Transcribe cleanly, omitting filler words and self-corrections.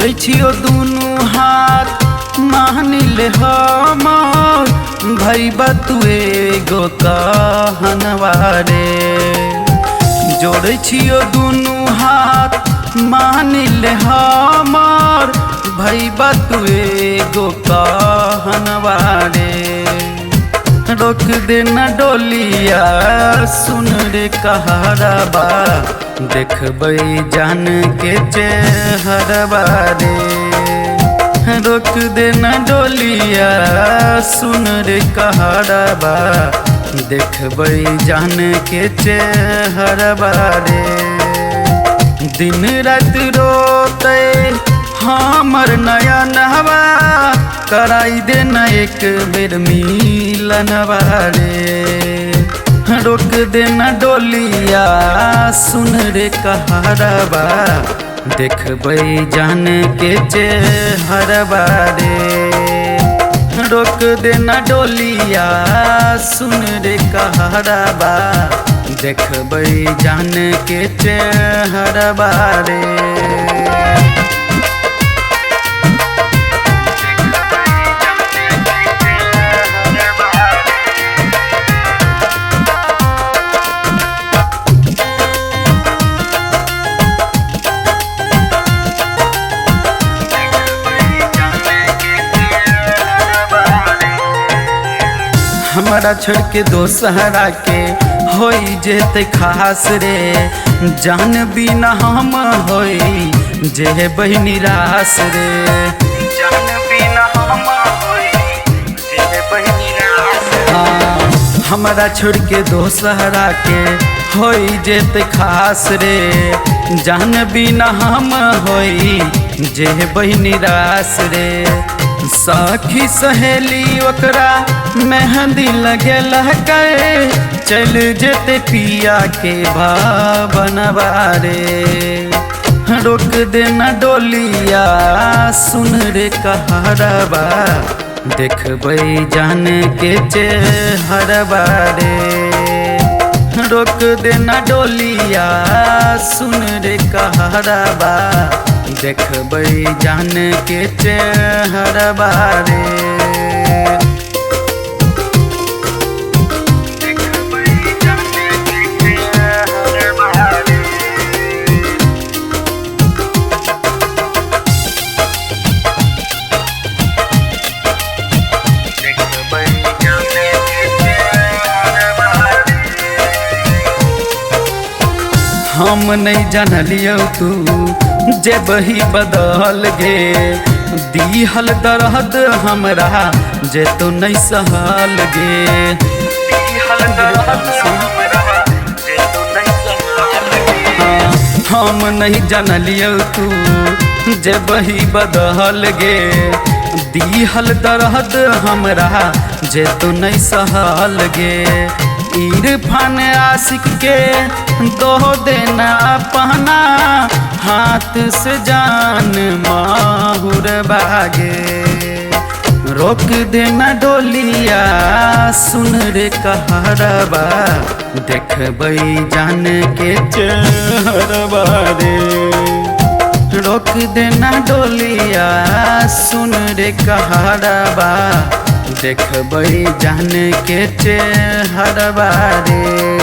जोड़े छियो दुनू हाथ मानिले हमर भैबा तू एगो कहनवारे। जोड़े छियो दुनू हाथ मानिले हमर भैबा तू एगो कहनवारे। रोक देना डोलिया सुन रे कहरबा देखबै जान के चेहरबा रे। रोक देना डोलिया सुन रे कहरबा देखबै जान के चेहरबा रे। दिन रात रोते हमर नयनवा कराई देना एक बेर मिलनवा रे। रोक देना डोलिया सुन रे कहरबा देखबै जान के चेहरबा रे। रोक देना डोलिया सुन रे कहरबा देखबै जान के चेहरबा रे। हमारा छोड़ के दोसहरा के होई जेते खास रे। जान बिना हम होई जे बहिनी रास रे। जान बिना हम होई जे बहिनी रास। हमारा छोड़ के दोसहरा के होई जेते खास रे। जान बिना हम होई जे बहिनी रास रे। सखी सहेली ओकरा मेहंदी लगे लहके चल जेते पिया के भावनवा रे। रोक देना डोलिया सुन रे कहरबा देखबै जान के चेहरबा रे। रोक देना डोलिया सुन रे कहरबा देखबै जान के चेहरबा रे। हम नहीं जानलियो तू जे बही बदल गे। दिहल दर्द हमरा जे तू नहीं सहल गे। दिहल दर्द हमरा जे तू नहीं सहल गे। हम नहीं जानलियो तू जे बही बदल गे। दिहल दर्द हमरा जे तू नहीं सहल गे। इरफान आशिक के दो देना पहना हाथ से जान माहुर बागे। रोक देना डोलिया सुन रे कहरबा देखबै जान के चेहरबा रे। रोक देना डोलिया सुन रे कहरबा देखबै जान के चेहरबा रे।